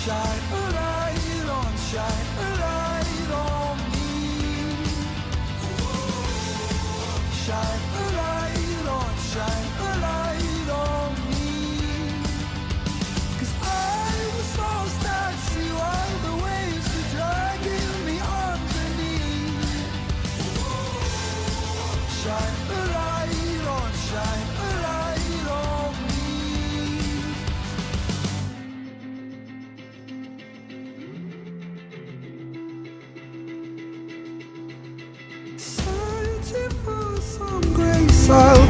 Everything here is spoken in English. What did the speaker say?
Shine a light on, shine a light on me. Shine a light on, shine a light on me. 'Cause I was lost at sea while the waves were dragging me underneath. Shine a light on, shine a light on me. Searching for some grace, I'll